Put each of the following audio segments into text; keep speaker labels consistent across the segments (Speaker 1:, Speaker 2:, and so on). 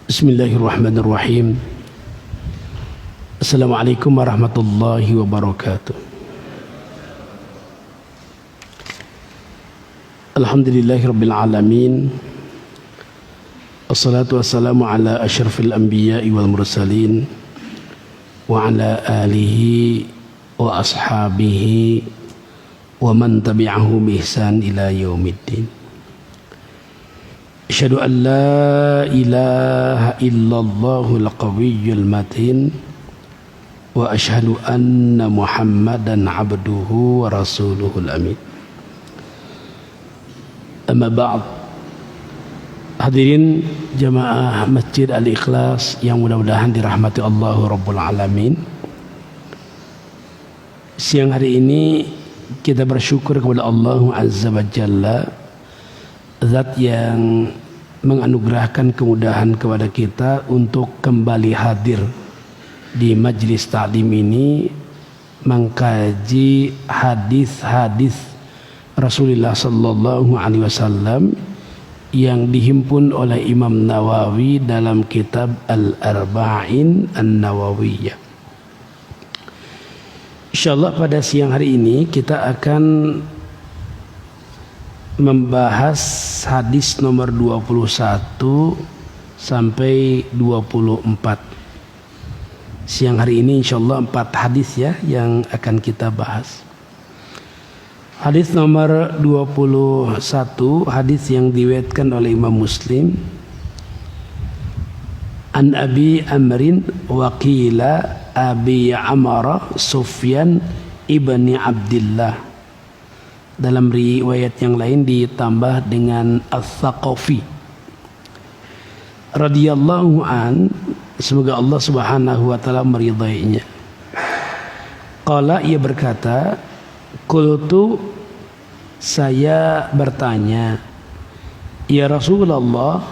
Speaker 1: Bismillahirrahmanirrahim. Assalamualaikum warahmatullahi wabarakatuh. Alhamdulillahirabbil alamin. Assalatu wassalamu ala asyrafil anbiya'i wal mursalin wa ala alihi wa ashabihi wa man tabi'ahu bi ihsan ila yaumiddin. Asyhadu an la ilaha illallahul qawiyyul matin wa asyhadu anna Muhammadan abduhu wa rasuluhul amin. Amma ba'd. Hadirin jamaah Masjid Al-Ikhlas yang mudah-mudahan dirahmati Allah Rabbul Alamin. Siang hari ini kita bersyukur kepada Allah Azza wa Jalla, Zat yang menganugerahkan kemudahan kepada kita untuk kembali hadir di majlis ta'lim ini, mengkaji hadis-hadis Rasulullah sallallahu alaihi wasallam yang dihimpun oleh Imam Nawawi dalam kitab Al-Arba'in An-Nawawiyah. Insyaallah pada siang hari ini kita akan membahas hadis nomor 21 sampai 24. Siang hari ini insyaallah 4 hadis ya yang akan kita bahas. Hadis nomor 21, hadis yang diriwayatkan oleh Imam Muslim. An Abi Amrin wa qila Abi Amara Sufyan ibni Abdillah. Dalam riwayat yang lain ditambah dengan Al-Thaqafi radhiyallahu an, semoga Allah Subhanahu wa taala meridainya. Qala, ia berkata, qultu, saya bertanya, ya Rasulullah,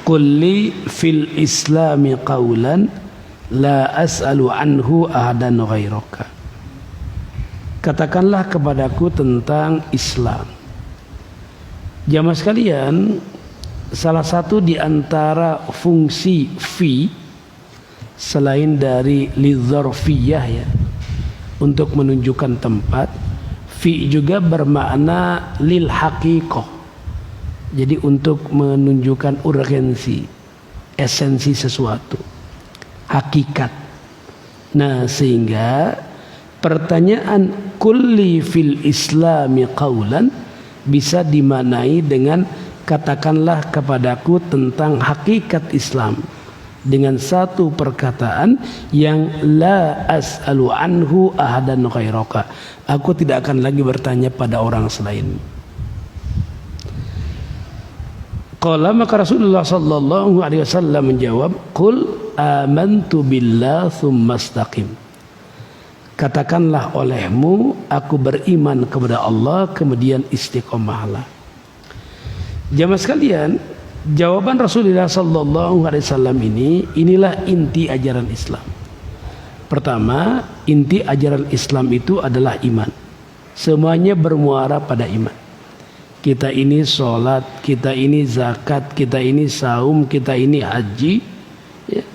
Speaker 1: qulli fil islami qawlan la as'alu anhu ahadan ghairaka. Katakanlah kepadaku tentang Islam. Jamaah sekalian, salah satu di antara fungsi fi selain dari lidzarfiyah ya, untuk menunjukkan tempat, fi juga bermakna lil haqiqah. Jadi untuk menunjukkan urgensi, esensi sesuatu, hakikat. Nah, sehingga pertanyaan kulli fil islami qawlan bisa dimaknai dengan katakanlah kepadaku tentang hakikat Islam dengan satu perkataan yang la as'alu anhu ahadan ghairaka. Aku tidak akan lagi bertanya pada orang selain. Qala, maka Rasulullah sallallahu alaihi wasallam menjawab, qul amantu billah tsumma istaqim. Katakanlah olehmu, aku beriman kepada Allah, kemudian istiqomahlah. Jamaah sekalian, jawaban Rasulullah sallallahu alaihi wasallam inilah inti ajaran Islam. Pertama, inti ajaran Islam itu adalah iman. Semuanya bermuara pada iman. Kita ini sholat, kita ini zakat, kita ini saum, kita ini haji, ya.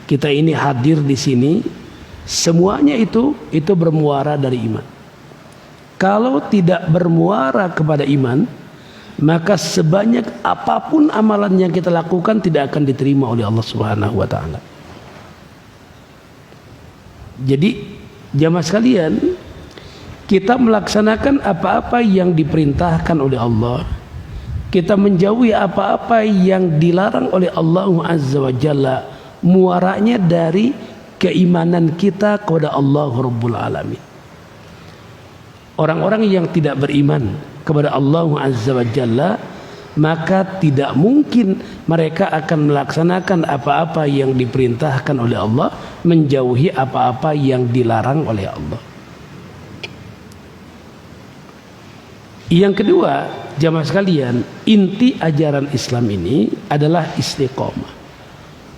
Speaker 1: Kita ini hadir di sini. Semuanya itu bermuara dari iman. Kalau tidak bermuara kepada iman, maka sebanyak apapun amalan yang kita lakukan tidak akan diterima oleh Allah Subhanahu wa taala. Jadi jamaah sekalian, kita melaksanakan apa-apa yang diperintahkan oleh Allah, kita menjauhi apa-apa yang dilarang oleh Allah Azza wa Jalla, muaranya dari keimanan kita kepada Allah Rabbul Alamin. Orang-orang yang tidak beriman kepada Allah Azza wa Jalla, maka tidak mungkin mereka akan melaksanakan apa-apa yang diperintahkan oleh Allah, menjauhi apa-apa yang dilarang oleh Allah. Yang kedua, jamaah sekalian, inti ajaran Islam ini adalah istiqomah.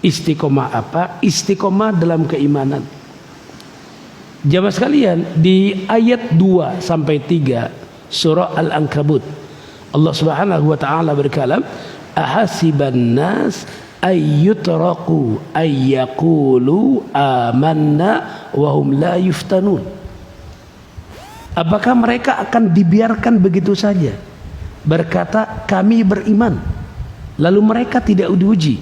Speaker 1: Istiqomah apa? Istiqomah dalam keimanan. Jamaah sekalian, di ayat 2 sampai 3 surah Al-Ankabut, Allah Subhanahu wa taala berkalam, ahasiban nas ayyutraku ayyaqulu amanna wa hum la yuftanun. Apakah mereka akan dibiarkan begitu saja berkata kami beriman, lalu mereka tidak diuji?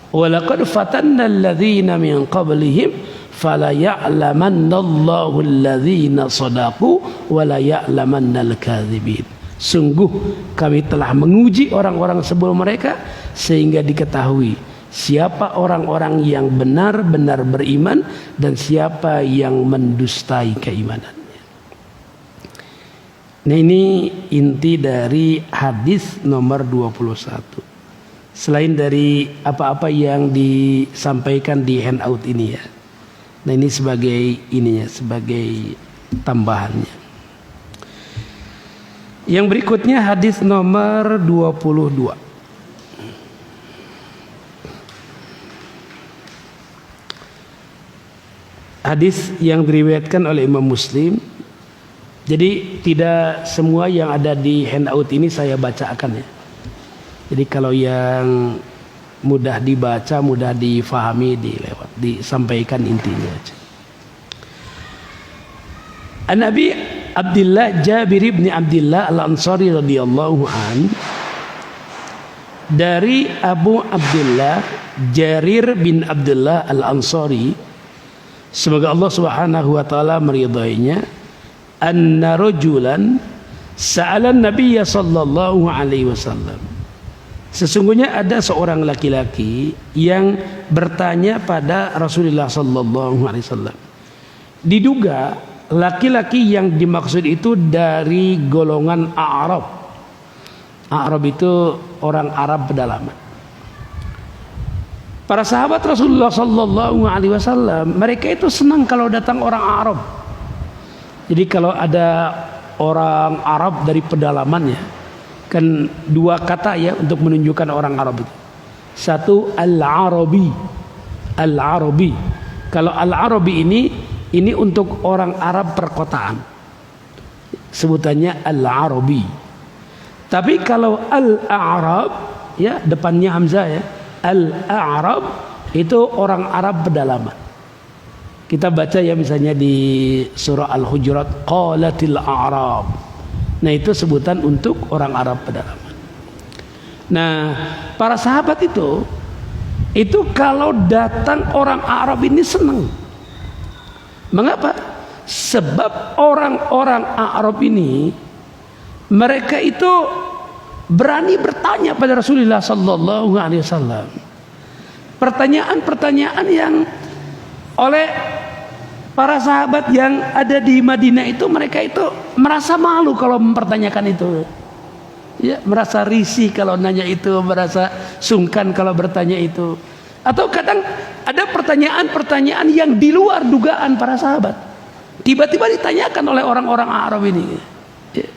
Speaker 1: Walaqad fatanna alladhina min qablihim fala ya'lamannallahu alladhina sadaqu wa la ya'lamannal kadzibin. Sungguh kami telah menguji orang-orang sebelum mereka sehingga diketahui siapa orang-orang yang benar-benar beriman dan siapa yang mendustai keimanannya. Nah, ini inti dari hadis nomor 21. Selain dari apa-apa yang disampaikan di handout ini ya. Nah, ini sebagai ininya, sebagai tambahannya. Yang berikutnya hadis nomor 22. Hadis yang diriwayatkan oleh Imam Muslim. Jadi tidak semua yang ada di handout ini saya bacakan ya. Jadi kalau yang mudah dibaca, mudah difahami, disampaikan intinya aja. An-Nabi Abdullah Jabir bin Abdullah Al-Ansari radhiyallahu an, dari Abu Abdullah Jarir bin Abdullah Al-Ansari, semoga Allah Subhanahu wa taala meridainya, anna rajulan sa'ala an-nabiy sallallahu alaihi wasallam. Sesungguhnya ada seorang laki-laki yang bertanya pada Rasulullah sallallahu alaihi wasallam. Diduga laki-laki yang dimaksud itu dari golongan A'rab. A'rab itu orang Arab pedalaman. Para sahabat Rasulullah sallallahu alaihi wasallam, mereka itu senang kalau datang orang Arab. Jadi kalau ada orang Arab dari pedalamannya, kan dua kata ya untuk menunjukkan orang Arab itu. Satu al-Arabi. Al-Arabi. Kalau al-Arabi ini untuk orang Arab perkotaan. Sebutannya al-Arabi. Tapi kalau al-A'rab ya depannya hamzah ya. Al-A'rab itu orang Arab pedalaman. Kita baca ya misalnya di surah Al-Hujurat, qalatil a'rab. Nah, itu sebutan untuk orang Arab pedalaman. Nah, para sahabat itu kalau datang orang Arab ini senang. Mengapa? Sebab orang-orang Arab ini mereka itu berani bertanya pada Rasulullah sallallahu alaihi wasallam. Pertanyaan-pertanyaan yang oleh para sahabat yang ada di Madinah itu, mereka itu merasa malu kalau mempertanyakan itu. Ya, merasa risih kalau nanya itu, merasa sungkan kalau bertanya itu. Atau kadang ada pertanyaan-pertanyaan yang di luar dugaan para sahabat. Tiba-tiba ditanyakan oleh orang-orang Arab ini. Ya.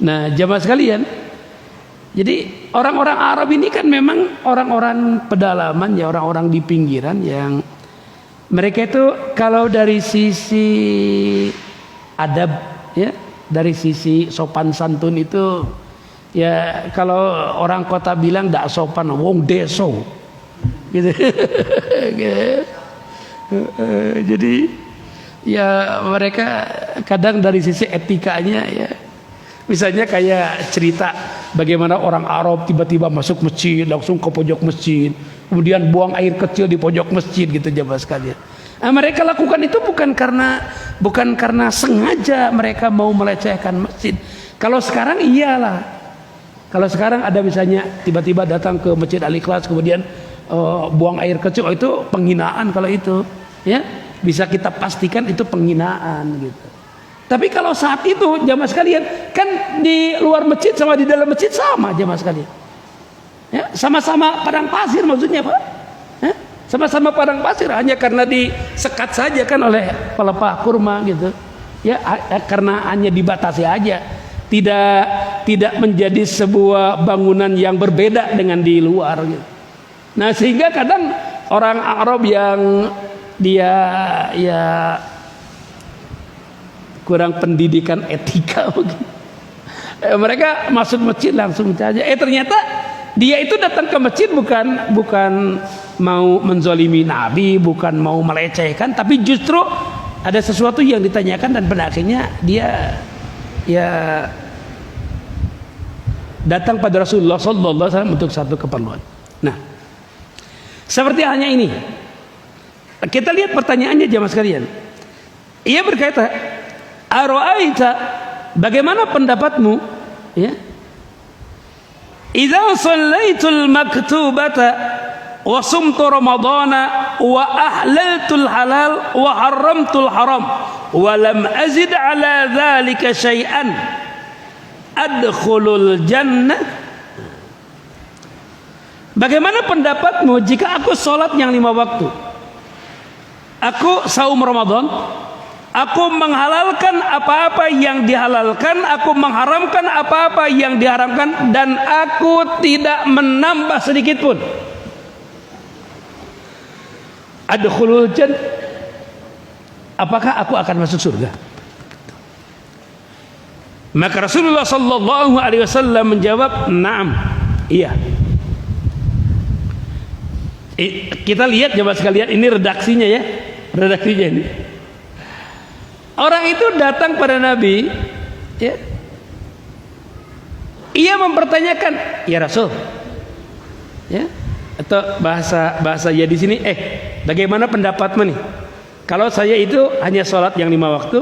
Speaker 1: Nah, jamaah sekalian, jadi orang-orang Arab ini kan memang orang-orang pedalaman ya, orang-orang di pinggiran yang mereka itu kalau dari sisi adab ya, dari sisi sopan santun itu ya, kalau orang kota bilang ndak sopan, wong deso gitu. Jadi ya mereka kadang dari sisi etikanya ya, misalnya kayak cerita bagaimana orang Arab tiba-tiba masuk masjid, langsung ke pojok masjid, kemudian buang air kecil di pojok masjid gitu jemaah sekalian. Nah, mereka lakukan itu bukan karena sengaja mereka mau melecehkan masjid. Kalau sekarang iyalah. Kalau sekarang ada misalnya tiba-tiba datang ke Masjid Al-Ikhlas kemudian buang air kecil, itu penghinaan kalau itu. Ya, bisa kita pastikan itu penghinaan gitu. Tapi kalau saat itu jamaah sekalian, kan di luar masjid sama di dalam masjid sama jamaah sekalian. Ya, sama-sama padang pasir maksudnya Pak. Ya, sama-sama padang pasir, hanya karena disekat saja kan oleh pelepah kurma gitu. Ya, karena hanya dibatasi aja. Tidak menjadi sebuah bangunan yang berbeda dengan di luar gitu. Nah, sehingga kadang orang Arab yang dia ya kurang pendidikan etika mungkin, Mereka masuk masjid langsung saja. Ternyata dia itu datang ke masjid bukan mau menzolimi Nabi, bukan mau melecehkan, tapi justru ada sesuatu yang ditanyakan dan pada akhirnya dia ya datang pada Rasulullah sallallahu alaihi wasallam untuk satu keperluan. Nah, seperti halnya ini. Kita lihat pertanyaannya jamaah sekalian. Ia berkata, "Ara'aita, bagaimana pendapatmu ya? Idza shallaitul maktubata wa sumtu ramadhana wa ahlaltul halal wa haramtul haram wa lam azid ala dzalika syai'an adkhulul jannah." Bagaimana pendapatmu jika aku sholat yang 5 waktu, aku saum Ramadan, aku menghalalkan apa-apa yang dihalalkan, aku mengharamkan apa-apa yang diharamkan, dan aku tidak menambah sedikit pun. Adkhulul jannah, apakah aku akan masuk surga? Maka Rasulullah sallallahu alaihi wasallam menjawab, "Na'am." Iya. Kita lihat coba sekalian, ini redaksinya ya. Redaksinya ini. Orang itu datang pada Nabi, ya. Ia mempertanyakan, "Ya Rasul." Ya. Atau bahasa ya di sini, bagaimana pendapatmu nih? Kalau saya itu hanya sholat yang 5 waktu,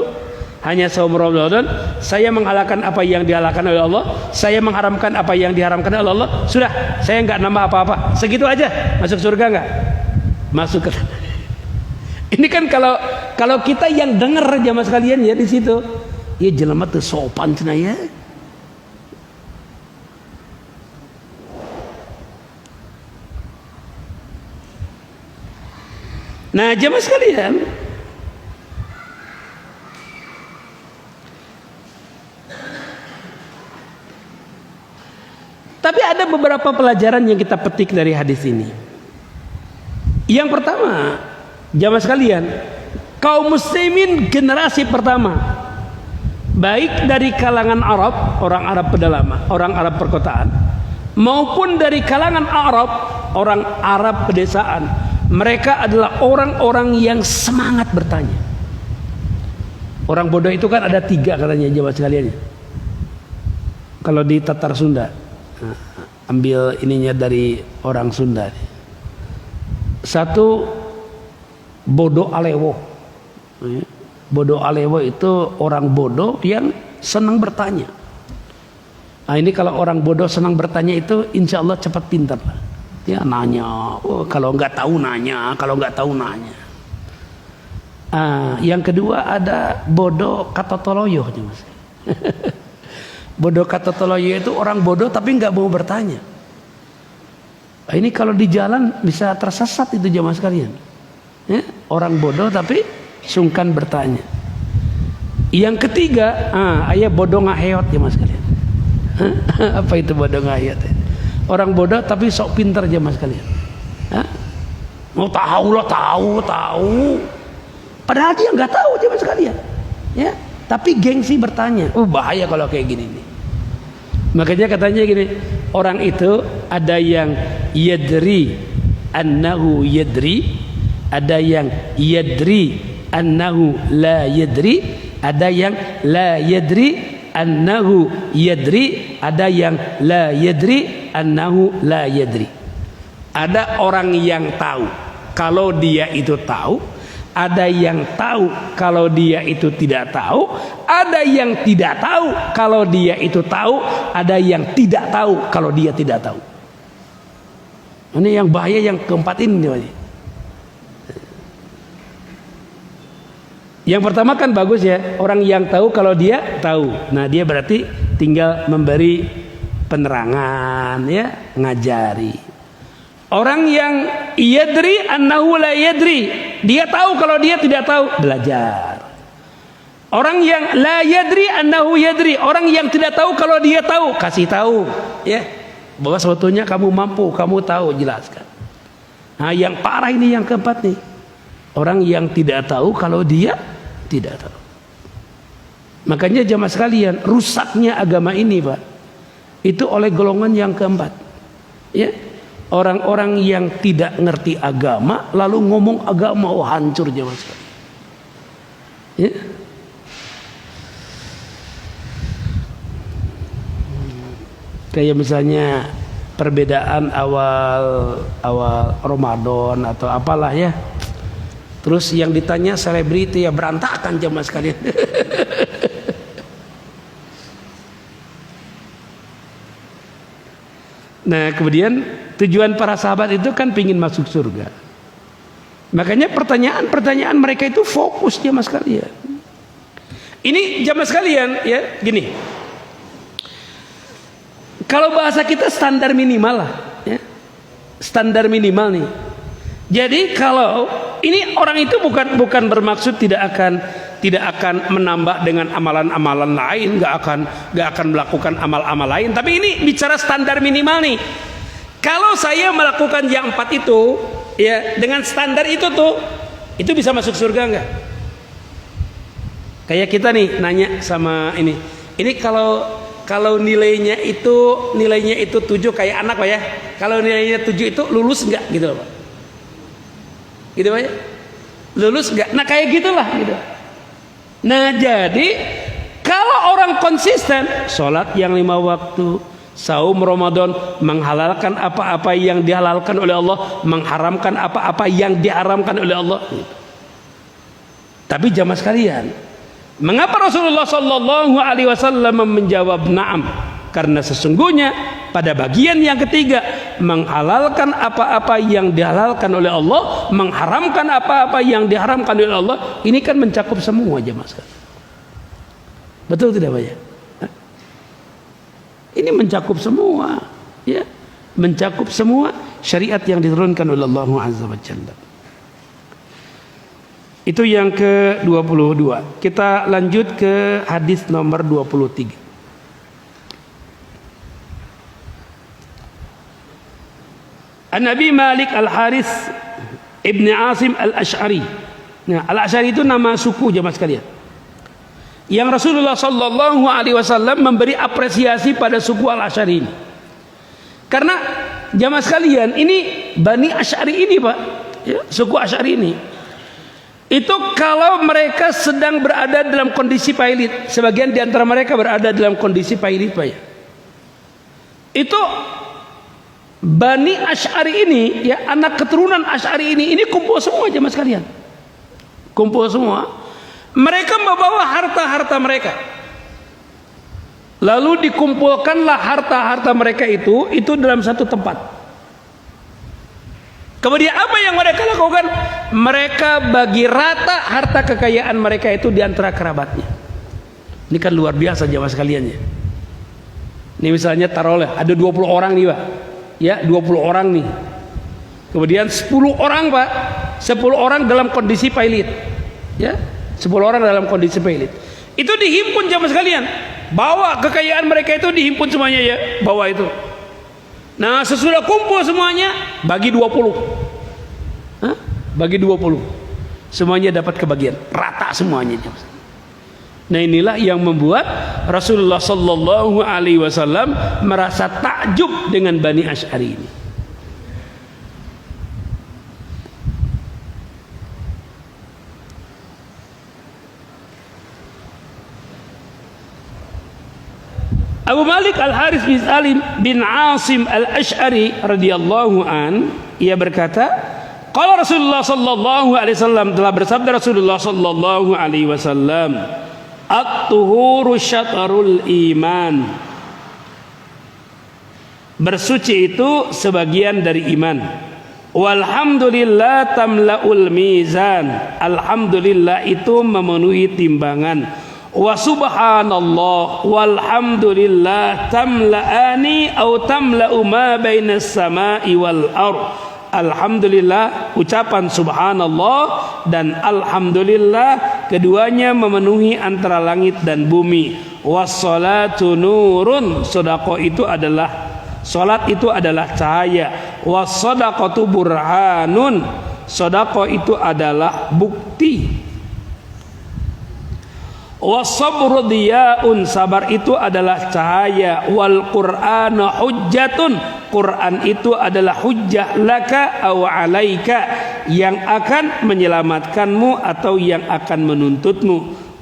Speaker 1: hanya saum Ramadan, saya menghalalkan apa yang dihalalkan oleh Allah, saya mengharamkan apa yang diharamkan oleh Allah, sudah, saya nggak nambah apa-apa, segitu aja, masuk surga nggak? Masuk ke. Ini kan kalau kita yang dengar jamaah sekalian ya di situ, ya jelema teu sopan cenah ya. Nah jamaah sekalian, tapi ada beberapa pelajaran yang kita petik dari hadis ini. Yang pertama, jamaah sekalian, kaum muslimin generasi pertama, baik dari kalangan Arab, orang Arab pedalaman, orang Arab perkotaan, maupun dari kalangan Arab, orang Arab pedesaan, mereka adalah orang-orang yang semangat bertanya. Orang bodoh itu kan ada 3 katanya jamaah sekalian. Kalau di Tatar Sunda, ambil ininya dari orang Sunda. 1, bodoh alewo. Bodoh alewo itu orang bodoh yang senang bertanya. Nah ini kalau orang bodoh senang bertanya itu insya Allah cepat pintar. Ya nanya, kalau nggak tahu nanya, kalau nggak tahu nanya. Yang kedua ada bodoh katotoloyo. Bodoh katotoloyo itu orang bodoh tapi nggak mau bertanya. Nah, ini kalau di jalan bisa tersesat itu jamaah sekalian. Ya, orang bodoh tapi sungkan bertanya. Yang ketiga, ayah bodoh ngaheot jamaah sekalian. Apa itu bodoh ngaheot? Orang bodoh tapi sok pintar jamaah sekalian. Mau tahu lah, tahu. Padahal dia nggak tahu jamaah sekalian. Ya, tapi gengsi bertanya. Bahaya kalau kayak gini nih. Makanya katanya gini, orang itu ada yang yadri annahu yadri, ada yang yadri annahu la yadri, ada yang la yadri annahu yadri, ada yang la yadri annahu la yadri. Ada orang yang tahu kalau dia itu tahu, ada yang tahu kalau dia itu tidak tahu, ada yang tidak tahu kalau dia itu tahu, ada yang tidak tahu kalau dia tidak tahu. Ini yang bahaya yang keempat ini. Yang pertama kan bagus ya, orang yang tahu kalau dia tahu. Nah dia berarti tinggal memberi penerangan ya, ngajari. Orang yang yadri annahu la yadri, dia tahu kalau dia tidak tahu, belajar. Orang yang la yadri annahu yadri, orang yang tidak tahu kalau dia tahu, kasih tahu ya, bahwa sebetulnya kamu mampu, kamu tahu, jelaskan. Nah yang parah ini yang keempat nih, orang yang tidak tahu kalau dia tidak tahu. Makanya jamaah sekalian, rusaknya agama ini Pak, itu oleh golongan yang keempat. Ya, orang-orang yang tidak ngerti agama lalu ngomong agama, oh hancur jamaah sekalian. Ya. Kayak misalnya perbedaan awal Ramadan atau apalah ya. Terus yang ditanya selebriti ya berantakan jamaah sekalian. Nah kemudian tujuan para sahabat itu kan pingin masuk surga. Makanya pertanyaan mereka itu fokus jamaah sekalian. Ini jamaah sekalian ya gini. Kalau bahasa kita standar minimal lah ya. Standar minimal nih. Jadi kalau ini orang itu bukan bermaksud tidak akan menambah dengan amalan-amalan lain, nggak akan melakukan amal-amal lain. Tapi ini bicara standar minimal nih. Kalau saya melakukan yang 4 itu, ya dengan standar itu tuh, itu bisa masuk surga nggak? Kayak kita nih nanya sama ini kalau nilainya itu 7 kayak anak Pak ya. Kalau nilainya 7 itu lulus nggak gitu loh Pak? Gitu Pak ya? Lulus nggak? Nah kayak gitulah gitu. Nah jadi kalau orang konsisten sholat yang 5 waktu, saum Ramadan, menghalalkan apa-apa yang dihalalkan oleh Allah, mengharamkan apa-apa yang diharamkan oleh Allah. Tapi jamaah sekalian, mengapa Rasulullah Sallallahu Alaihi Wasallam menjawab na'am? Karena sesungguhnya pada bagian yang ketiga, menghalalkan apa-apa yang dihalalkan oleh Allah, mengharamkan apa-apa yang diharamkan oleh Allah, ini kan mencakup semua jemaah sekalian. Betul tidak Pak ya? Ini mencakup semua, ya, mencakup semua syariat yang diturunkan oleh Allah Azza wa Jalla. Itu yang ke-22. Kita lanjut ke hadis nomor 23. An-Nabi Malik Al-Harith Ibn Asim Al-Ash'ari. Nah, Al-Ash'ari itu nama suku jemaah sekalian. Yang Rasulullah Sallallahu Alaihi Wasallam memberi apresiasi pada suku Al-Ash'ari ini. Karena jemaah sekalian, ini Bani Ash'ari ini Pak, ya, suku Ash'ari ini. Itu kalau mereka sedang berada dalam kondisi pailit, sebagian di antara mereka berada dalam kondisi pailit Pak ya. Itu Bani Ash'ari ini, ya, anak keturunan Ash'ari ini kumpul semua jemaah sekalian. Kumpul semua. Mereka membawa harta-harta mereka. Lalu dikumpulkanlah harta-harta mereka itu dalam satu tempat. Kemudian apa yang mereka lakukan? Mereka bagi rata harta kekayaan mereka itu di antara kerabatnya. Ini kan luar biasa jemaah sekalian ya. Ini misalnya taruhlah ada 20 orang nih Pak. Ya, 20 orang nih. Kemudian 10 orang Pak, 10 orang dalam kondisi pailit. Ya, 10 orang dalam kondisi pailit. Itu dihimpun jamaah sekalian. Bawa kekayaan mereka itu dihimpun semuanya ya, bawa itu. Nah, sesudah kumpul semuanya bagi 20. Hah? Bagi 20. Semuanya dapat kebagian, rata semuanya jamaah. Nah inilah yang membuat Rasulullah Sallallahu Alaihi Wasallam merasa takjub dengan Bani Ash'ari ini. Abu Malik Al-Harith bin Salim bin Asim Al-Ash'ari radhiyallahu an, ia berkata, qala Rasulullah Sallallahu Alaihi Wasallam, telah bersabda Rasulullah Sallallahu Alaihi Wasallam, at-tuhuru syatrul iman. Bersuci itu sebagian dari iman. Walhamdulillah tamla'ul mizan. Alhamdulillah itu memenuhi timbangan. Wa subhanallah walhamdulillah tamla'ani atau tamla'u ma bainas sama'i wal ardh. Alhamdulillah, ucapan subhanallah dan alhamdulillah keduanya memenuhi antara langit dan bumi. Wassalatu nurun, sedekah itu adalah, salat itu adalah cahaya. Wassadaqatu burhanun, sedekah itu adalah bukti. Wasabru diyaun, sabar itu adalah cahaya. Wal Qur'anu hujjatun, Quran itu adalah hujjah laka aw alaika, yang akan menyelamatkanmu atau yang akan menuntutmu.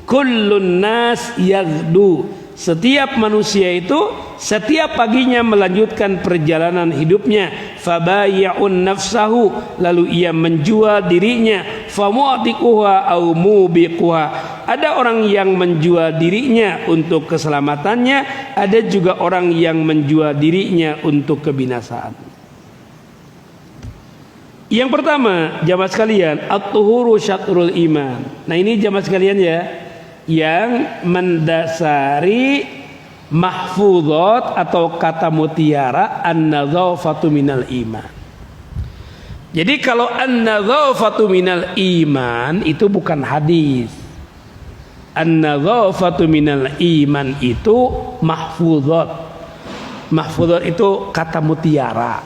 Speaker 1: Kullun nas yaghdu, setiap manusia itu setiap paginya melanjutkan perjalanan hidupnya. Fabayya'un nafsahu, lalu ia menjual dirinya. Famu'tiquha au mubiquha, ada orang yang menjual dirinya untuk keselamatannya, ada juga orang yang menjual dirinya untuk kebinasaan. Yang pertama, jamaah sekalian, at-tuhuru syatrul iman. Nah ini jamaah sekalian ya, yang mendasari mahfudhat atau kata mutiara an-nadzafatu minal iman. Jadi kalau an-nadzafatu minal iman itu bukan hadis. An-nadzafatu minal iman itu mahfudhat. Mahfudhat itu kata mutiara.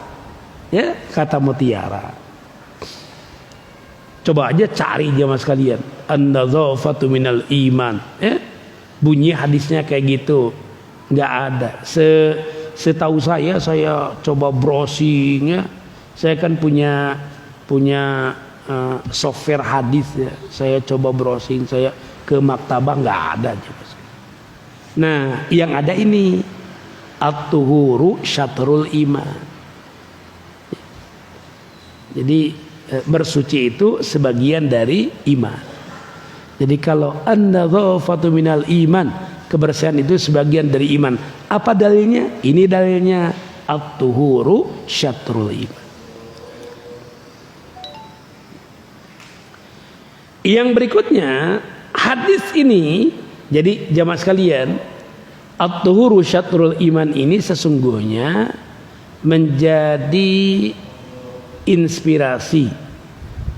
Speaker 1: Ya, kata mutiara. Coba aja cari jamaah sekalian, an-nadzafatu minal iman. Bunyi hadisnya kayak gitu. Nggak ada. Setahu saya coba browsing ya. Saya kan punya software hadis ya. Saya coba browsing, saya ke maktabah nggak ada. Nah, yang ada ini at-tuhuru syatrul iman. Jadi bersuci itu sebagian dari iman. Jadi kalau an-nadzafatu minal iman, kebersihan itu sebagian dari iman. Apa dalilnya? Ini dalilnya, at-tuhuru syatrul iman. Yang berikutnya, hadis ini, jadi jamaah sekalian, at-tuhuru syatrul iman ini sesungguhnya menjadi inspirasi,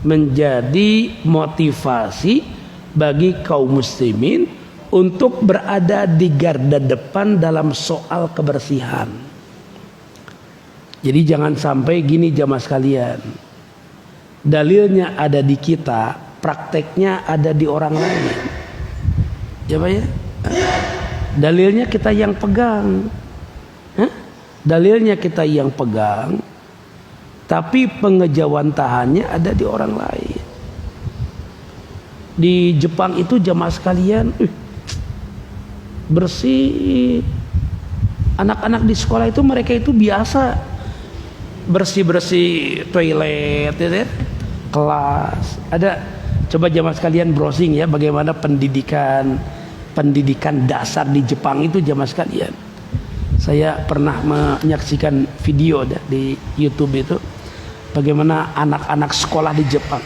Speaker 1: menjadi motivasi bagi kaum muslimin untuk berada di garda depan dalam soal kebersihan. Jadi jangan sampai gini jamaah sekalian, dalilnya ada di kita, prakteknya ada di orang lain. Ya Pak ya? Dalilnya kita yang pegang. Dalilnya kita yang pegang, tapi pengejawantahannya ada di orang lain. Di Jepang itu jamaah sekalian bersih. Anak-anak di sekolah itu mereka itu biasa bersih-bersih toilet ya, kelas. Ada, coba jamaah sekalian browsing ya bagaimana pendidikan dasar di Jepang itu jamaah sekalian. Saya pernah menyaksikan video di YouTube itu bagaimana anak-anak sekolah di Jepang.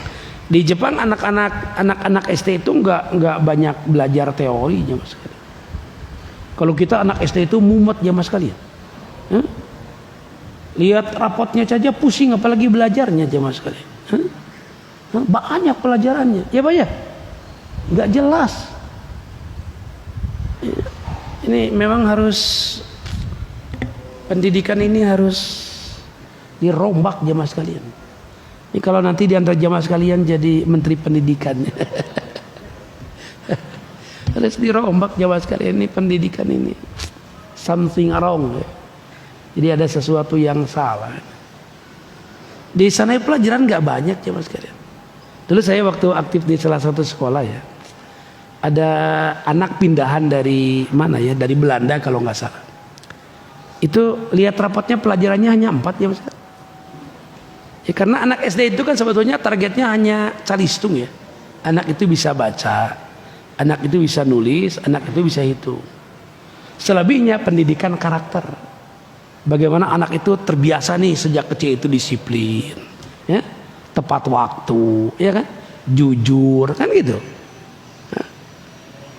Speaker 1: Di Jepang anak-anak SD itu nggak banyak belajar teori jamaah sekalian. Kalau kita anak SD itu mumet jamaah sekalian. Lihat rapotnya saja pusing, apalagi belajarnya jamaah sekalian. Banyak pelajarannya, ya Pak ya, nggak jelas. Ini memang harus, pendidikan ini harus dirombak jamaah sekalian. Ini kalau nanti di antara jamaah sekalian jadi menteri pendidikan, harus dirombak jamaah sekalian. Ini pendidikan ini something wrong ya. Jadi ada sesuatu yang salah. Di sana pelajaran nggak banyak jamaah sekalian. Dulu saya waktu aktif di salah satu sekolah ya, ada anak pindahan dari mana ya, dari Belanda kalau nggak salah. Itu lihat rapotnya pelajarannya hanya 4 ya Mas. Ya karena anak SD itu kan sebetulnya targetnya hanya calistung ya. Anak itu bisa baca, anak itu bisa nulis, anak itu bisa hitung. Selebihnya pendidikan karakter. Bagaimana anak itu terbiasa nih sejak kecil itu disiplin, ya, tepat waktu, ya kan, jujur, kan gitu.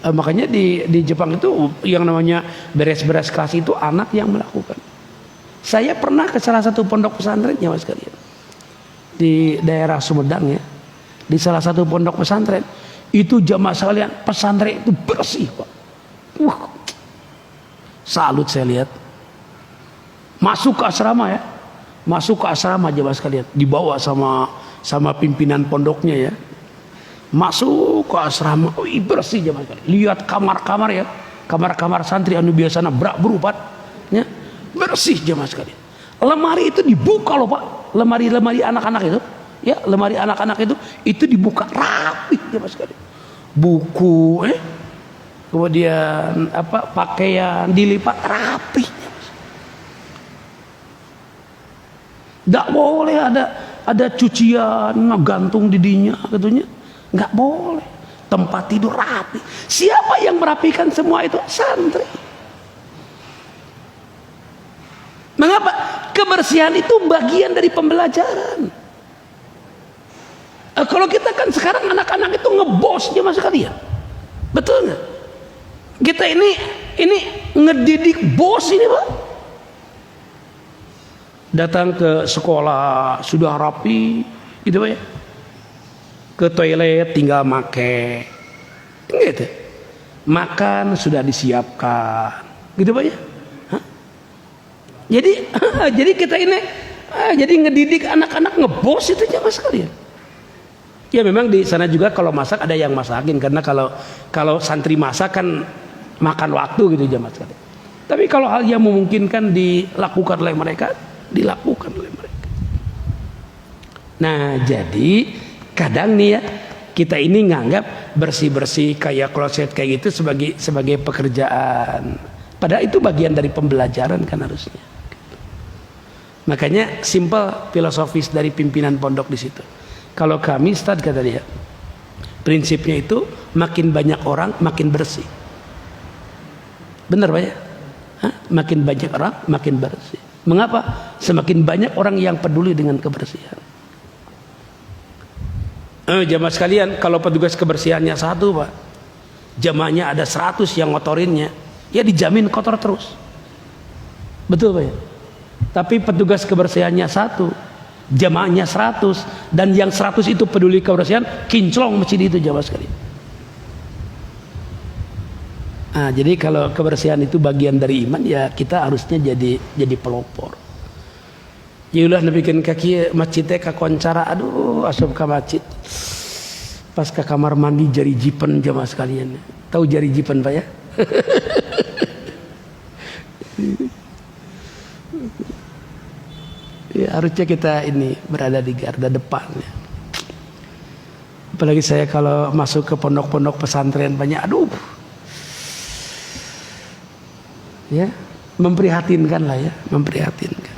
Speaker 1: Makanya di Jepang itu yang namanya beres-beres kelas itu anak yang melakukan. Saya pernah ke salah satu pondok pesantren ya Mas sekalian, di daerah Sumedang ya, di salah satu pondok pesantren itu jamaah sekalian, pesantren itu bersih Pak. Salut saya lihat. Masuk ke asrama ya, masuk ke asrama jamaah sekalian, dibawa sama pimpinan pondoknya ya. Masuk masuk ke asrama, bersih jamaah sekalian. Lihat kamar-kamar ya, kamar-kamar santri anu biasana berupat, ya, bersih jamaah sekalian. Lemari itu dibuka loh Pak, lemari-lemari anak-anak itu, ya, lemari anak-anak itu dibuka rapi jamaah sekalian. Buku, kemudian pakaian dilipat rapi. Nggak boleh ada cucian gantung didinya katanya, nggak boleh. Tempat tidur rapi. Siapa yang merapikan semua itu? Santri. Mengapa? Kebersihan itu bagian dari pembelajaran. Kalau kita kan sekarang anak-anak itu ngebos jemaah sekalian, betul nggak? Kita ini ngedidik bos ini Pak. Datang ke sekolah sudah rapi, gitu Pak ya. Ke toilet tinggal make, gitu. Makan sudah disiapkan, gitu Pak ya. Hah? Jadi kita ini jadi ngedidik anak-anak ngebos itu jamaah sekalian. Ya memang di sana juga kalau masak ada yang masakin, karena kalau santri masak kan makan waktu gitu jamaah sekalian. Tapi kalau hal yang memungkinkan dilakukan oleh mereka, dilakukan oleh mereka. Nah jadi kadang nih ya, kita ini nganggap bersih-bersih kayak kloset kayak gitu sebagai pekerjaan, padahal itu bagian dari pembelajaran kan harusnya. Makanya simple filosofis dari pimpinan pondok di situ. Kalau kami Ustaz kata dia, prinsipnya itu makin banyak orang makin bersih. Benar Pak ya? Makin banyak orang makin bersih. Mengapa? Semakin banyak orang yang peduli dengan kebersihan. Jamaah sekalian, kalau petugas kebersihannya satu Pak, jamaahnya ada 100 yang ngotorinnya, ya dijamin kotor terus. Betul Pak ya? Tapi petugas kebersihannya satu, jamaahnya 100, dan yang 100 itu peduli kebersihan, kinclong masjid itu jamaah sekalian. Nah, jadi kalau kebersihan itu bagian dari iman, ya kita harusnya jadi pelopor. Ya ulah nepikan kaki masjidnya kakoncara, aduh asup ke masjid. Pas ke kamar mandi jari jipen jamaah sekalian. Tahu jari jipen Pak ya? Ya harusnya kita ini berada di garda depan ya. Apalagi saya kalau masuk ke pondok-pondok pesantren banyak, aduh. Ya, memprihatinkan lah ya, memprihatinkan.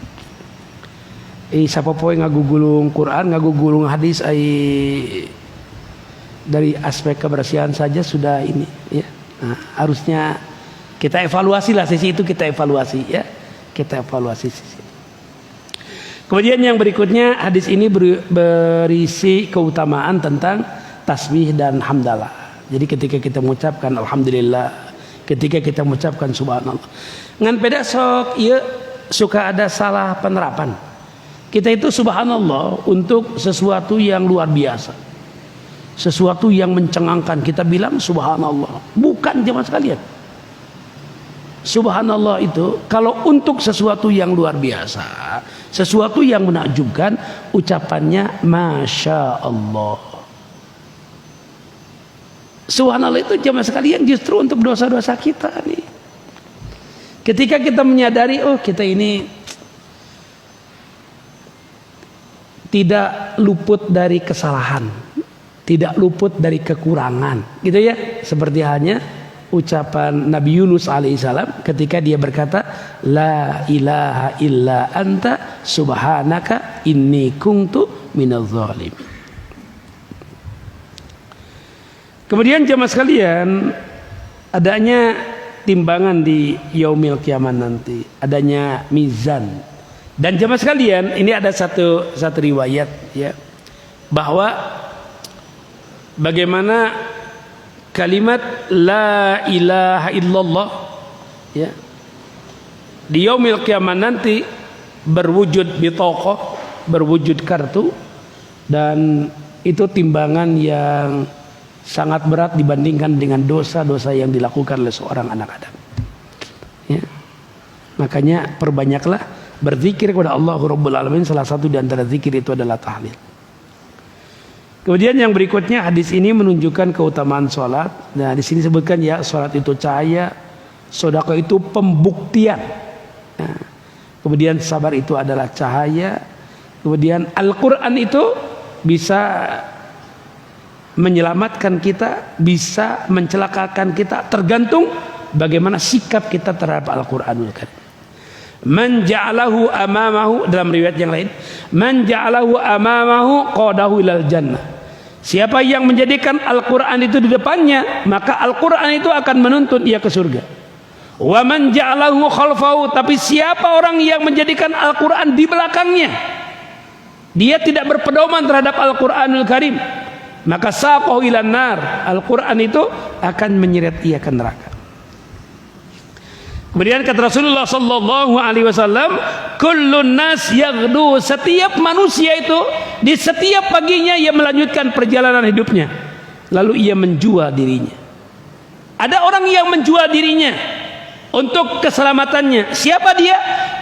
Speaker 1: Siapa poe ngagugulung Quran, ngagugulung hadis, dari aspek kebersihan saja sudah ini ya. Nah, harusnya kita evaluasi lah sisi itu, kita evaluasi ya. Kita evaluasi sisi. Kemudian yang berikutnya, hadis ini berisi keutamaan tentang tasbih dan hamdalah. Jadi ketika kita mengucapkan alhamdulillah, ketika kita mengucapkan subhanallah, ngan peda sok ieu suka ada salah penerapan. Kita itu subhanallah untuk sesuatu yang luar biasa, sesuatu yang mencengangkan, kita bilang subhanallah. Bukan jemaah sekalian, subhanallah itu kalau untuk sesuatu yang luar biasa, sesuatu yang menakjubkan, ucapannya masya Allah. Subhanallah itu jemaah sekalian justru untuk dosa-dosa kita nih. Ketika kita menyadari, oh kita ini tidak luput dari kesalahan, tidak luput dari kekurangan, gitu ya. Seperti halnya ucapan Nabi Yunus alaihissalam ketika dia berkata, la ilaha illa anta subhanaka inni kuntu minadz zalimin. Kemudian jemaah sekalian, adanya timbangan di yaumil kiamat nanti, adanya mizan. Dan jemaah sekalian, ini ada satu riwayat ya, bahwa bagaimana kalimat la ilaha illallah ya di yaumil kiamat nanti berwujud bitaqah, berwujud kartu, dan itu timbangan yang sangat berat dibandingkan dengan dosa-dosa yang dilakukan oleh seorang anak Adam ya. Makanya perbanyaklah berzikir kepada Allah Rabbul Alamin. Salah satu di antara zikir itu adalah tahlil. Kemudian yang berikutnya, hadis ini menunjukkan keutamaan sholat. Nah, di sini sebutkan ya, sholat itu cahaya, sedekah itu pembuktian. Nah, kemudian sabar itu adalah cahaya. Kemudian Al-Quran itu bisa menyelamatkan kita, bisa mencelakakan kita, tergantung bagaimana sikap kita terhadap Al-Quranul Karim. Man ja'alahu amamahu, dalam riwayat yang lain, man ja'alahu amamahu qadahu ilal jannah. Siapa yang menjadikan Al-Quran itu di depannya, maka Al-Quran itu akan menuntun ia ke surga. Wa man ja'alahu khalfahu, tapi siapa orang yang menjadikan Al-Quran di belakangnya, dia tidak berpedoman terhadap Al-Quranul Karim, maka saqahu ilan nar. Al-Quran itu akan menyeret ia ke neraka. Kemudian kata Rasulullah sallallahu alaihi wasallam, kullun nas yaghdu, setiap manusia itu di setiap paginya ia melanjutkan perjalanan hidupnya, lalu ia menjual dirinya. Ada orang yang menjual dirinya untuk keselamatannya. Siapa dia?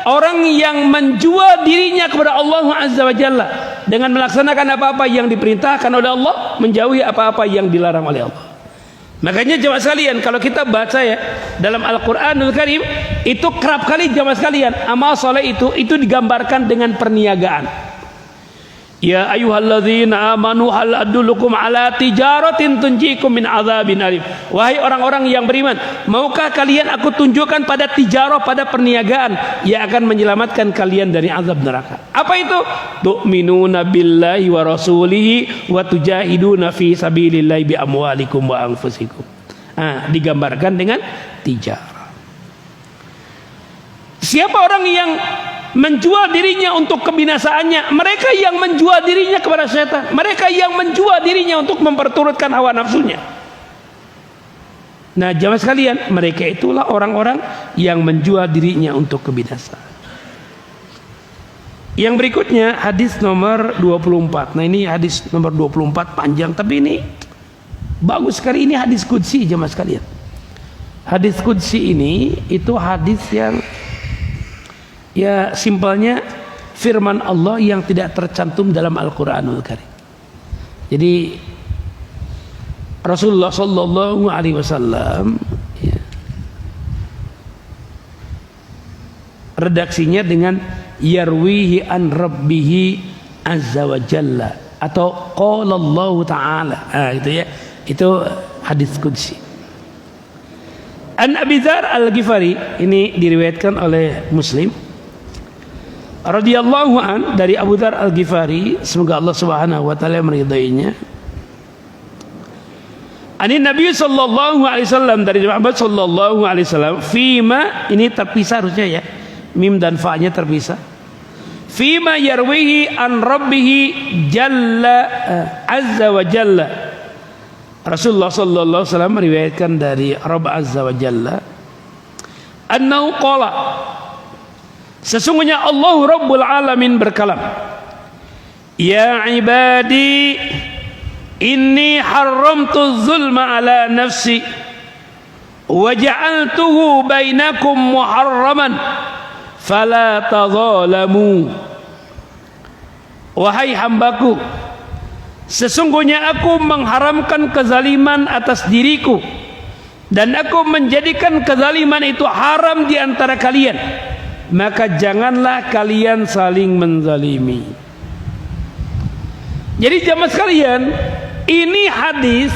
Speaker 1: Orang yang menjual dirinya kepada Allah Azza wa Jalla dengan melaksanakan apa-apa yang diperintahkan oleh Allah, menjauhi apa-apa yang dilarang oleh Allah. Makanya jemaah sekalian, kalau kita baca ya dalam Al-Quranul Karim, itu kerap kali jemaah sekalian amal soleh itu digambarkan dengan perniagaan. Ya ayyuhalladzina amanu hal adullukum ala tijaratin tunjikum min adzabin alim. Wahai orang-orang yang beriman, maukah kalian aku tunjukkan pada tijarah, pada perniagaan yang akan menyelamatkan kalian dari azab neraka. Apa itu? Tu'minuna billahi wa rasulihi wa tujahiduna fi sabilillahi bi amwalikum wa anfusikum. Digambarkan dengan tijarah. Siapa orang yang menjual dirinya untuk kebinasaannya? Mereka yang menjual dirinya kepada setan, mereka yang menjual dirinya untuk memperturutkan hawa nafsunya. Nah jamaah sekalian, mereka itulah orang-orang yang menjual dirinya untuk kebinasaan. Yang berikutnya hadis nomor 24. Nah ini hadis nomor 24 panjang, tapi ini bagus sekali. Ini hadis qudsi jamaah sekalian. Hadis qudsi ini itu hadis yang ya simpelnya firman Allah yang tidak tercantum dalam Al-Quranul Karim. Jadi Rasulullah Sallallahu Alaihi Wasallam ya, redaksinya dengan yarwihi an rabbihi azza wa jalla atau qala Allah Ta'ala. Itu ya, itu hadis qudsi. An Abi Dzar Al-Ghifari, ini diriwayatkan oleh Muslim radhiyallahu an, dari Abu Dzar Al-Ghifari, semoga Allah Subhanahu wa taala meridainya. Ani Nabi sallallahu alaihi wasallam, dari Muhammad sallallahu alaihi wasallam, fima, ini terpisah harusnya ya, mim dan fa-nya terpisah. Fima yarwihi an rabbih jalla azza wa jalla. Rasulullah sallallahu alaihi wasallam meriwayatkan dari Rabb azza wa jalla, annahu qala, sesungguhnya Allah Rabbul Alamin berkalam, ya ibadi inni haramtu zulma ala nafsi wa ja'altuhu bainakum muharraman fala tadzalamu. Wahai hambaku, sesungguhnya aku mengharamkan kezaliman atas diriku dan aku menjadikan kezaliman itu haram di antara kalian, maka janganlah kalian saling menzalimi. Jadi jamaah sekalian, ini hadis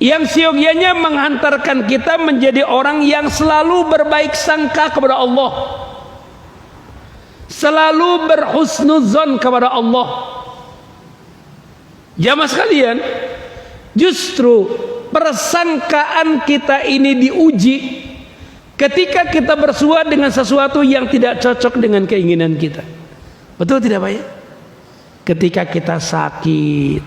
Speaker 1: yang siogianya menghantarkan kita menjadi orang yang selalu berbaik sangka kepada Allah, selalu berhusnuzon kepada Allah. Jamaah sekalian, justru persangkaan kita ini diuji ketika kita bersua dengan sesuatu yang tidak cocok dengan keinginan kita. Betul tidak Pak ya? Ketika kita sakit,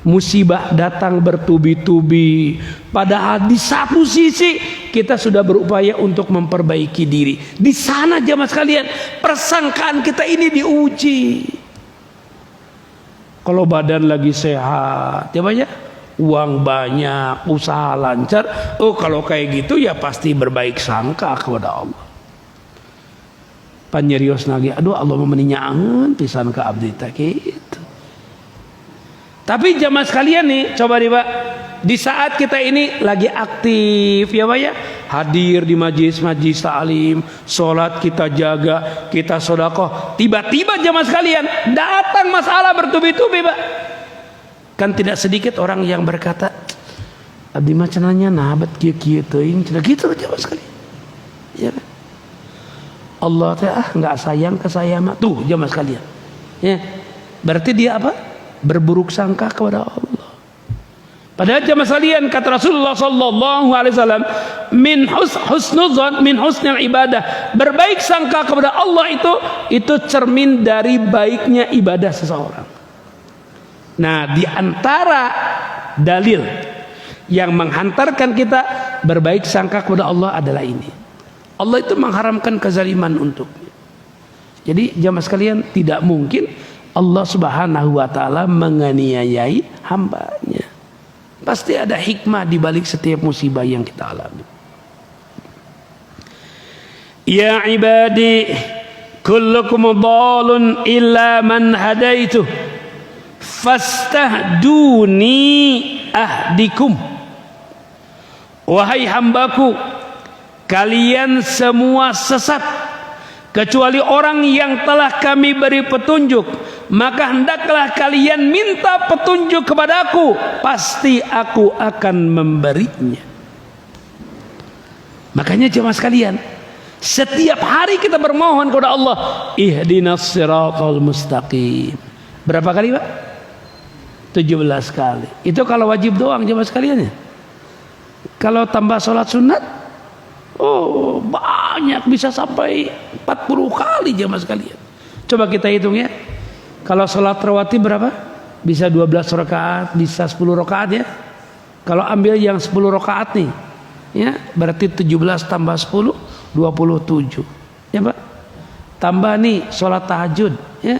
Speaker 1: musibah datang bertubi-tubi, padahal di satu sisi kita sudah berupaya untuk memperbaiki diri. Di sana jamaah sekalian, persangkaan kita ini diuji. Kalau badan lagi sehat, ya Pak ya, uang banyak, usaha lancar, oh kalau kayak gitu ya pasti berbaik sangka kepada Allah. Panjerios lagi, aduh Allah memeninyaangan pisan ke abdi teh gitu. Tapi jamaah sekalian nih, coba nih Pak, di saat kita ini lagi aktif ya Pak ya, hadir di majlis-majlis ta'lim, sholat kita jaga, kita sedekah, tiba-tiba jamaah sekalian datang masalah bertubi-tubi Pak. Kan tidak sedikit orang yang berkata, abdi mah cenanya nabat kieu-kieu teuing, cenah gitu jamaah sekalian. Ya kan? Allah teh nggak sayang ke saya mah, tuh jamaah sekalian. Ya. Berarti dia apa? Berburuk sangka kepada Allah. Padahal jamaah sekalian, kata Rasulullah sallallahu alaihi wasallam, min husnuzan min husnil ibadah. Berbaik sangka kepada Allah itu cermin dari baiknya ibadah seseorang. Nah, di antara dalil yang menghantarkan kita berbaik sangka kepada Allah adalah ini. Allah itu mengharamkan kezaliman untuknya. Jadi jamaah sekalian, tidak mungkin Allah subhanahu wa ta'ala menganiayai hambanya. Pasti ada hikmah di balik setiap musibah yang kita alami. Ya ibadi, kullukum dhalun illa man hadaitu, fastahduni ahdikum. Wahai hambaku, kalian semua sesat kecuali orang yang telah kami beri petunjuk, maka hendaklah kalian minta petunjuk kepadaku, pasti aku akan memberinya. Makanya jemaah sekalian, setiap hari kita bermohon kepada Allah, ihdinas siratal mustaqim. Berapa kali Pak? 17 kali. Itu kalau wajib doang jemaah sekalian ya. Kalau tambah sholat sunat, oh banyak, bisa sampai 40 kali jamaah sekalian. Coba kita hitung ya. Kalau sholat rawatib berapa? Bisa 12 rakaat, bisa 10 rakaat ya. Kalau ambil yang 10 rakaat nih, ya berarti 17 tambah 10, 27. Ya Pak. Tambah nih sholat tahajud, ya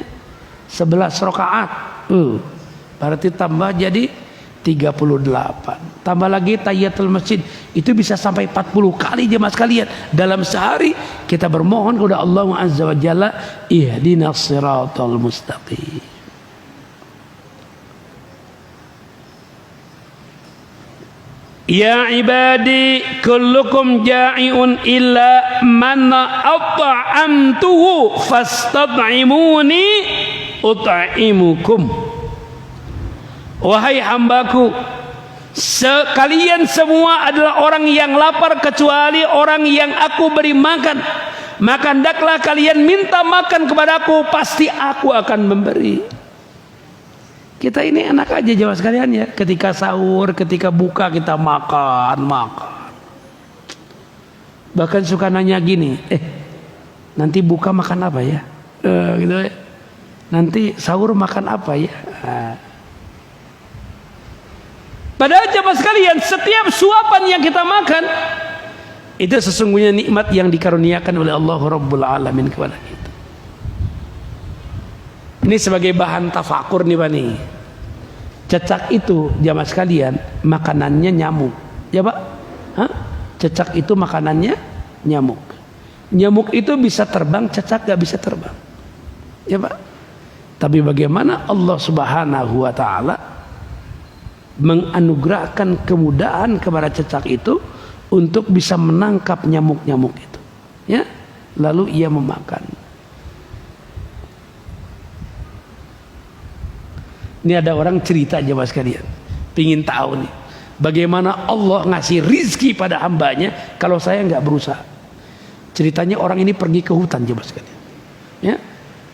Speaker 1: 11 rakaat. Berarti tambah jadi 38. Tambah lagi tahiyatul masjid, itu bisa sampai 40 kali jemaah sekalian. Dalam sehari kita bermohon kepada Allah Azza wa Jalla, ihdinas siratal mustaqim. Ya ibadi, kullukum ja'iun illa man at'amtuhu fastad'imuni ut'imukum. Wahai hambaku, kalian semua adalah orang yang lapar kecuali orang yang aku beri makan. Maka hendaklah kalian minta makan kepadaku, pasti aku akan memberi. Kita ini enak aja jemaah sekalian ya. Ketika sahur, ketika buka kita makan. Bahkan suka nanya gini, nanti buka makan apa ya? Gitu ya. Nanti sahur makan apa ya? Padahal jemaah sekalian, setiap suapan yang kita makan itu sesungguhnya nikmat yang dikaruniakan oleh Allah Rabbul Alamin kepada kita. Ini sebagai bahan tafakur nih Pak nih. Cecak itu jemaah sekalian makanannya nyamuk. Ya Pak? Cecak itu makanannya nyamuk. Nyamuk itu bisa terbang, cecak gak bisa terbang. Ya Pak? Tapi bagaimana Allah Subhanahu wa ta'ala menganugerahkan kemudahan kepada cecak itu untuk bisa menangkap nyamuk-nyamuk itu, ya, lalu ia memakan. Ini ada orang cerita jemaah sekalian, pingin tahu nih bagaimana Allah ngasih rizki pada hambanya kalau saya nggak berusaha. Ceritanya orang ini pergi ke hutan jemaah sekalian, ya,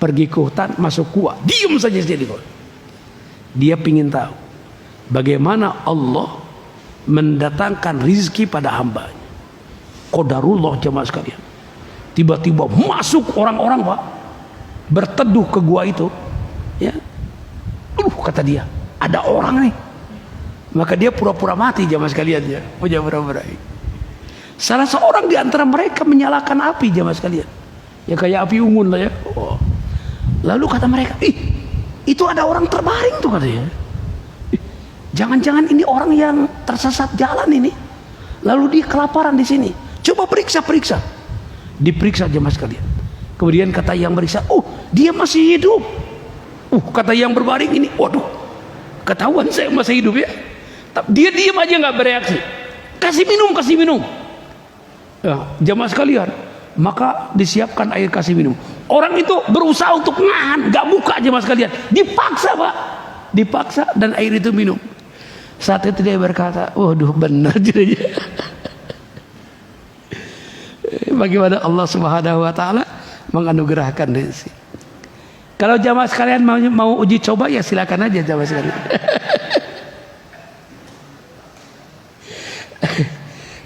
Speaker 1: pergi ke hutan, masuk gua, diem saja di gua. Dia pingin tahu bagaimana Allah mendatangkan rizki pada hambanya. Qadarullah jemaah sekalian. Tiba-tiba masuk orang-orang Pak, berteduh ke gua itu, ya. Kata dia, ada orang nih. Maka dia pura-pura mati jemaah sekalian ya. Pura-pura. Salah seorang di antara mereka menyalakan api jemaah sekalian. Ya kayak api unggun lah ya. Lalu kata mereka, itu ada orang terbaring tuh katanya. Jangan-jangan ini orang yang tersesat jalan ini. Lalu dia kelaparan di sini. Coba periksa. Diperiksa jemaah sekalian. Kemudian kata yang meriksa, dia masih hidup. Kata yang berbaring ini, waduh, ketahuan saya masih hidup ya. Dia diam aja nggak bereaksi. Kasih minum. Ya, jamaah sekalian, maka disiapkan air kasih minum. Orang itu berusaha untuk nahan, nggak buka jamaah sekalian. Dipaksa Pak, dipaksa dan air itu minum. Saat itu dia berkata, waduh benar jadinya. Bagaimana Allah Subhanahu Wa Taala menganugerahkan rezeki. Kalau jamaah sekalian mau uji coba ya silakan aja jamaah sekalian.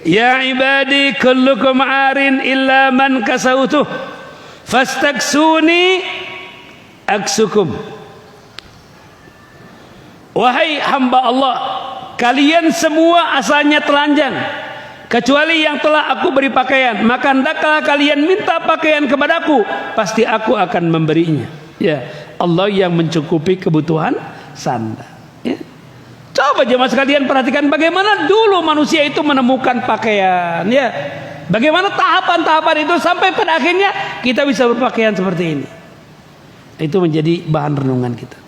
Speaker 1: Ya ibadi kullukum arin illa man kasautuh fastaksuni aksukum. Wahai hamba Allah, kalian semua asalnya telanjang kecuali yang telah aku beri pakaian, maka hendaklah kalian minta pakaian kepadaku, pasti aku akan memberinya. Ya, Allah yang mencukupi kebutuhan sandal. Ya. Coba jemaah sekalian perhatikan bagaimana dulu manusia itu menemukan pakaian, ya. Bagaimana tahapan-tahapan itu sampai pada akhirnya kita bisa berpakaian seperti ini. Itu menjadi bahan renungan kita.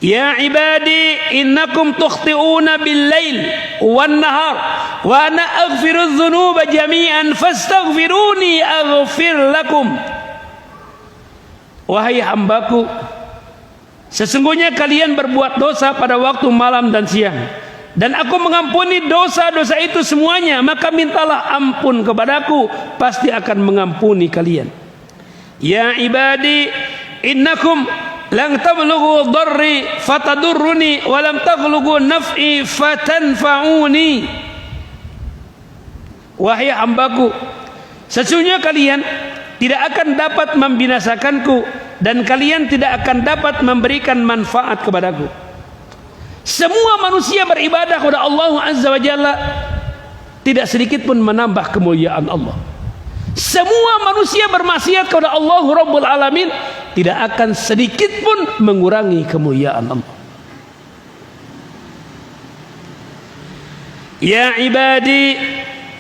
Speaker 1: Ya ibadi innakum tukhti'una bil-lail wan-nahar wa ana aghfiru dzunuba jami'an fastaghfiruni aghfir lakum. Wahai hambaku, sesungguhnya kalian berbuat dosa pada waktu malam dan siang, dan aku mengampuni dosa-dosa itu semuanya, maka mintalah ampun kepadaku, pasti akan mengampuni kalian. Ya ibadi innakum lang tablughu dharri fatadurruni wa lam tablughu naf'i fatanfa'uni. Wahai hambaku, sesungguhnya kalian tidak akan dapat membinasakanku dan kalian tidak akan dapat memberikan manfaat kepadaku. Semua manusia beribadah kepada Allah Azza wa Jalla, tidak sedikit pun menambah kemuliaan Allah. Semua manusia bermaksiat kepada Allah Rabbul Alamin, tidak akan sedikit pun mengurangi kemuliaan Allah. Ya ibadi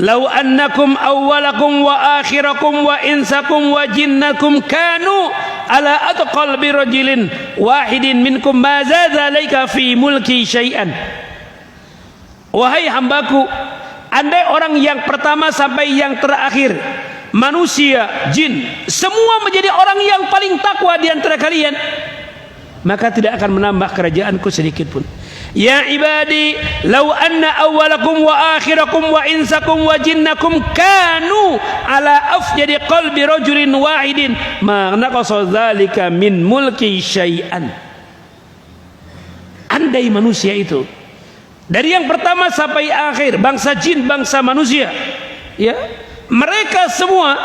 Speaker 1: law annakum awwalakum wa akhirakum wa insakum wa jinnakum kanu ala atqalbi rajulin wahidin minkum ma zada laika fi mulki syai'an. Wahai hambaku, andai orang yang pertama sampai yang terakhir, manusia, jin, semua menjadi orang yang paling takwa di antara kalian, maka tidak akan menambah kerajaanku sedikit pun. Ya ibadi law anna awwalakum wa akhirakum wa insakum wa jinnakum kanu ala afjadi qalbi rajulin wahidin ma naqasa dzalika min mulki syai'an. Andai manusia itu dari yang pertama sampai akhir, bangsa jin, bangsa manusia, ya, mereka semua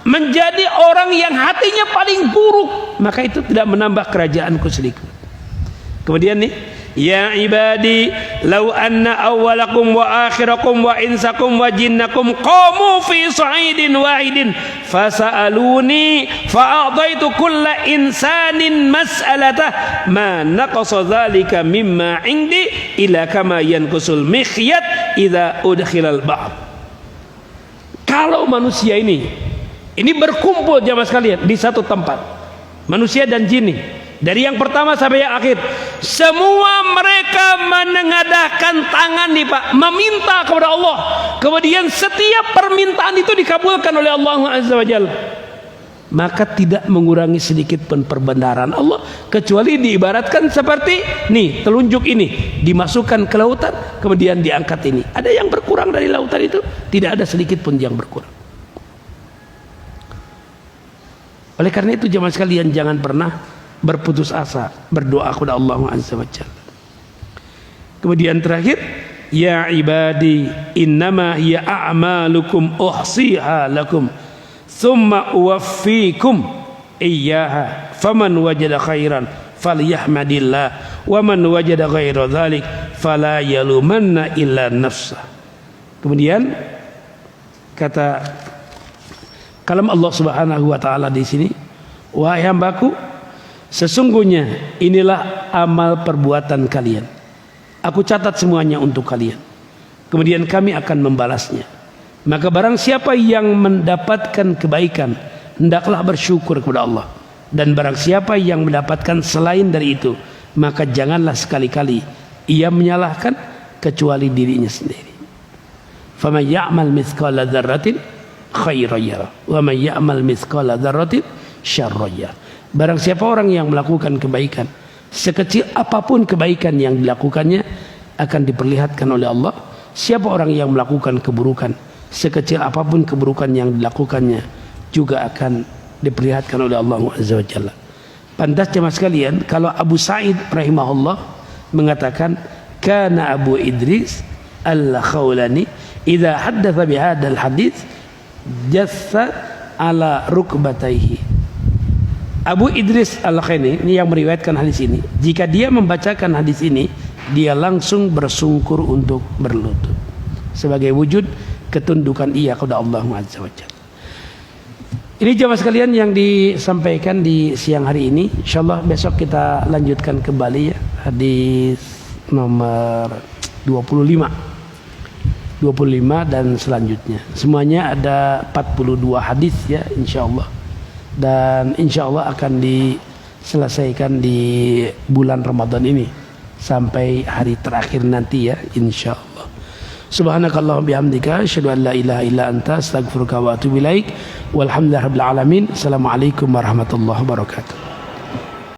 Speaker 1: menjadi orang yang hatinya paling buruk, maka itu tidak menambah kerajaanku sedikit. Kemudian nih, ya ibadi law anna awwalakum wa akhirakum wa insakum wa jinnakum qamu fi sa'idin wahidin fasa'aluni fa'adaitu kulla insanin mas'alatah ma naqasa dzalika mimma indi ila kama yanqusul mikhyat idza udkhilal bahr. Kalau manusia ini berkumpul jamaah sekalian di satu tempat, manusia dan jin ini, dari yang pertama sampai yang akhir, semua mereka menengadahkan tangan nih Pak, meminta kepada Allah. Kemudian setiap permintaan itu dikabulkan oleh Allah Azza wa Jalla. Maka tidak mengurangi sedikit pun perbendaharaan Allah, kecuali diibaratkan seperti nih, telunjuk ini dimasukkan ke lautan, kemudian diangkat ini. Ada yang berkurang dari lautan itu? Tidak ada sedikit pun yang berkurang. Oleh karena itu jemaah sekalian, jangan pernah berputus asa, berdoa kepada Allah Azza wa Jalla. Kemudian terakhir, ya ibadi innama hiya a'malukum uhsiha lakum thumma uwaffikum iyyaha faman wajada khairan falyahmadillah wa man wajada ghaira dzalik fala yalumanna illa nafsah. Kemudian kata kalam Allah Subhanahu wa taala di sini, wahai hambaku, sesungguhnya inilah amal perbuatan kalian. Aku catat semuanya untuk kalian. Kemudian kami akan membalasnya. Maka barang siapa yang mendapatkan kebaikan, hendaklah bersyukur kepada Allah. Dan barang siapa yang mendapatkan selain dari itu, maka janganlah sekali-kali ia menyalahkan kecuali dirinya sendiri. Faman ya'mal mithqala dzarratin khairan yarah wa man ya'mal mithqala dzarratin syarran yarah. Barang siapa orang yang melakukan kebaikan, sekecil apapun kebaikan yang dilakukannya akan diperlihatkan oleh Allah. Siapa orang yang melakukan keburukan, sekecil apapun keburukan yang dilakukannya juga akan diperlihatkan oleh Allah Azza wa Jalla. Pantas jemaah sekalian, kalau Abu Sa'id rahimahullah mengatakan, kana Abu Idris al-Khawlani idza haddatsa bihadzal hadits jassa ala rukbatayhi. Abu Idris al-Khawlani ini yang meriwayatkan hadis ini, jika dia membacakan hadis ini, dia langsung bersungkur untuk berlutut sebagai wujud ketundukan ia kepada Allah Azza wa Jalla. Ini jemaah sekalian yang disampaikan di siang hari ini. Insyaallah besok kita lanjutkan kembali ya, hadis nomor 25 dan selanjutnya. Semuanya ada 42 hadis ya insyaallah. Dan insyaallah akan diselesaikan di bulan Ramadan ini sampai hari terakhir nanti ya insyaallah. Subhanakallahumma bihamdika asyhadu an la ilaha illa anta astaghfiruka wa atubu ilaik. Walhamdulillahirabbil alamin. Assalamualaikum warahmatullahi wabarakatuh.